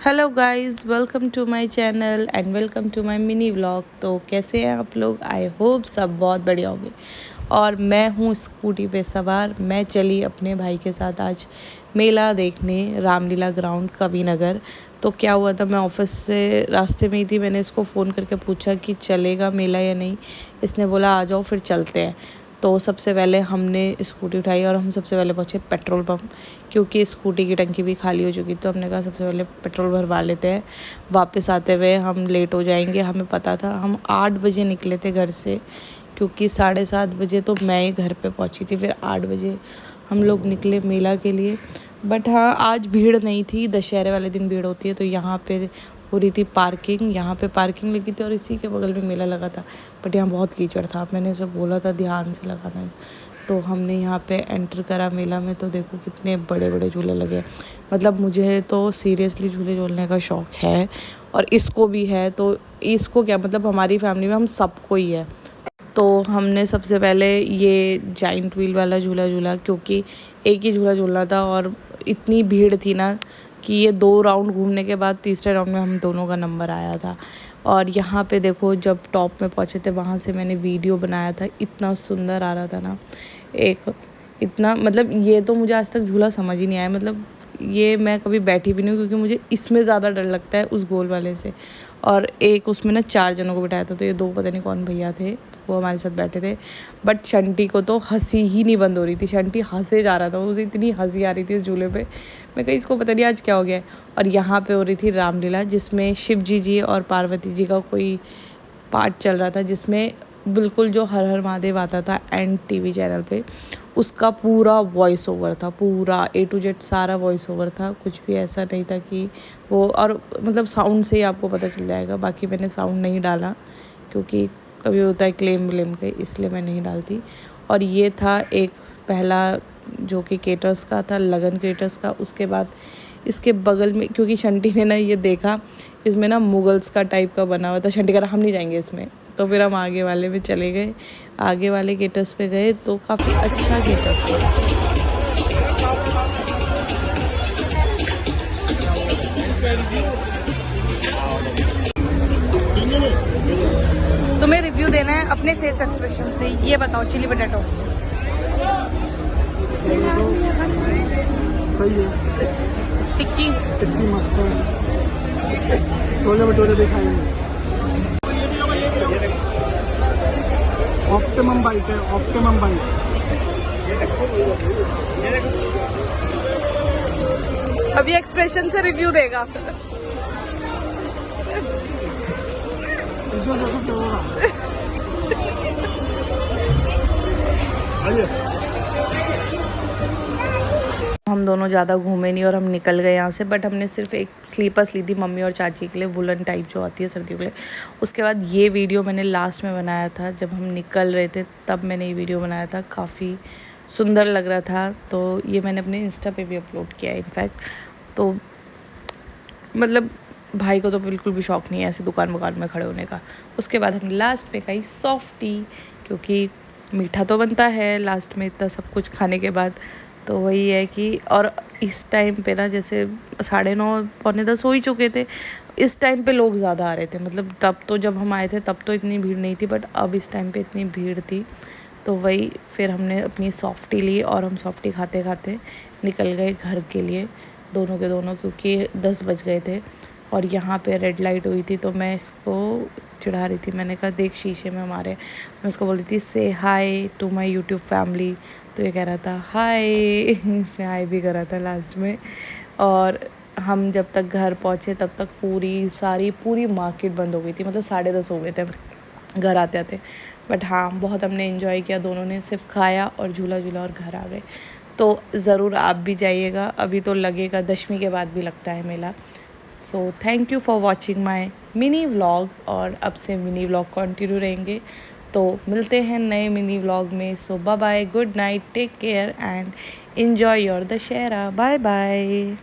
Hello guys, welcome to my channel and welcome to my mini vlog. तो कैसे हैं आप लोग? आई होप सब बहुत बढ़िया होंगे। और मैं हूँ स्कूटी पे सवार। मैं चली अपने भाई के साथ आज मेला देखने रामलीला ग्राउंड कवि नगर। तो क्या हुआ था, मैं ऑफिस से रास्ते में ही थी। मैंने इसको फ़ोन करके पूछा कि चलेगा मेला या नहीं। इसने बोला आ जाओ फिर चलते हैं। तो सबसे पहले हमने स्कूटी उठाई और हम सबसे पहले पहुँचे पेट्रोल पंप, क्योंकि स्कूटी की टंकी भी खाली हो चुकी। तो हमने कहा सबसे पहले पेट्रोल भरवा लेते हैं, वापस आते हुए हम लेट हो जाएंगे। हमें पता था, हम 8 बजे निकले थे घर से, क्योंकि 7:30 बजे तो मैं ही घर पे पहुंची थी। फिर 8 बजे हम लोग निकले मेला के लिए। बट हाँ, आज भीड़ नहीं थी। दशहरे वाले दिन भीड़ होती है, तो यहाँ पे हो रही थी पार्किंग। यहाँ पे पार्किंग लगी थी और इसी के बगल में मेला लगा था। बट यहाँ बहुत कीचड़ था। मैंने उसे बोला था ध्यान से लगाना है। तो हमने यहाँ पे एंटर करा मेला में, तो देखो कितने बड़े बड़े झूले लगे। मतलब मुझे तो सीरियसली झूले झूलने का शौक है और इसको भी है। तो इसको क्या, मतलब हमारी फैमिली में हम सबको ही है। तो हमने सबसे पहले ये जाइंट व्हील वाला झूला झूला, क्योंकि एक ही झूला झूलना था और इतनी भीड़ थी ना कि ये 2 राउंड घूमने के बाद तीसरे राउंड में हम दोनों का नंबर आया था। और यहाँ पे देखो, जब टॉप में पहुँचे थे वहाँ से मैंने वीडियो बनाया था। इतना सुंदर आ रहा था ना, एक इतना, मतलब ये तो मुझे आज तक झूला समझ ही नहीं आया। मतलब ये मैं कभी बैठी भी नहीं हूँ, क्योंकि मुझे इसमें ज़्यादा डर लगता है उस गोल वाले से। और एक उसमें ना 4 जनों को बिठाया था, तो ये 2 पता नहीं कौन भैया थे, वो हमारे साथ बैठे थे। बट शंटी को तो हंसी ही नहीं बंद हो रही थी। शंटी हंसे जा रहा था, उसे इतनी हंसी आ रही थी इस झूले पे। मैं कही इसको पता नहीं आज क्या हो गया है। और यहाँ पे हो रही थी रामलीला, जिसमें शिव जी और पार्वती जी का कोई पार्ट चल रहा था, जिसमें बिल्कुल जो हर हर महादेव आता था एंड टीवी चैनल पे, उसका पूरा वॉइस ओवर था। पूरा A to Z सारा वॉइस ओवर था। कुछ भी ऐसा नहीं था कि वो, और मतलब साउंड से ही आपको पता चल जाएगा। बाकी मैंने साउंड नहीं डाला, क्योंकि कभी होता है क्लेम व्लेम का, इसलिए मैं नहीं डालती। और ये था एक पहला, जो कि केटर्स का था, लगन केटर्स का। उसके बाद इसके बगल में, क्योंकि शंटी ने ना ये देखा, इसमें ना मुगल्स का टाइप का बना हुआ था। शंटी कह रहा हम नहीं जाएंगे इसमें। तो फिर हम आगे वाले में चले गए। आगे वाले गेटर्स पे गए तो काफ़ी अच्छा गेटर्स था। तुम्हें रिव्यू देना है अपने फेस एक्सप्रेशन से। ये बताओ, चिली पटेटो सही है। टिक्की टिक्की मस्त है। छोले भटूरे भी खाएंगे। ऑप्टिमम बाइट है, ऑप्टिमम बाइट। अभी एक्सप्रेशन से रिव्यू देगा। जो देखो क्या होगा। आइए। हम दोनों ज़्यादा घूमे नहीं और हम निकल गए यहाँ से। बट हमने सिर्फ एक स्लीपर्स ली थी मम्मी और चाची के लिए, वुलन टाइप जो आती है सर्दियों के लिए। उसके बाद ये वीडियो मैंने लास्ट में बनाया था, जब हम निकल रहे थे तब मैंने ये वीडियो बनाया था। काफ़ी सुंदर लग रहा था, तो ये मैंने अपने इंस्टा पे भी अपलोड किया है इनफैक्ट। तो मतलब भाई को तो बिल्कुल भी शौक नहीं है ऐसे दुकान में खड़े होने का। उसके बाद हमने लास्ट में खाई सॉफ्टी, क्योंकि मीठा तो बनता है लास्ट में इतना सब कुछ खाने के बाद। तो वही है कि, और इस टाइम पे ना, जैसे 9:30 पौने 10 हो ही चुके थे। इस टाइम पे लोग ज़्यादा आ रहे थे। मतलब तब तो जब हम आए थे तब तो इतनी भीड़ नहीं थी, बट अब इस टाइम पे इतनी भीड़ थी। तो वही फिर हमने अपनी सॉफ्टी ली और हम सॉफ्टी खाते खाते निकल गए घर के लिए, दोनों के दोनों, क्योंकि 10 बज गए थे। और यहाँ पे रेड लाइट हुई थी, तो मैं इसको चिढ़ा रही थी। मैंने कहा देख शीशे में हमारे, मैं उसको बोल रही थी से हाय टू माय यूट्यूब फैमिली। तो ये कह रहा था हाय। इसने हाय भी करा था लास्ट में। और हम जब तक घर पहुँचे तब तक पूरी मार्केट बंद हो गई थी। मतलब 10:30 हो गए थे घर आते आते। बट हाँ, बहुत हमने एंजॉय किया। दोनों ने सिर्फ खाया और झूला झूला और घर आ गए। तो ज़रूर आप भी जाइएगा। अभी तो लगेगा, दशमी के बाद भी लगता है मेला। So thank you for watching my mini vlog. और अब से मिनी व्लॉग कंटिन्यू रहेंगे, तो मिलते हैं नए मिनी व्लॉग में। So bye bye, good night, take care and enjoy your Dussehra. Bye bye.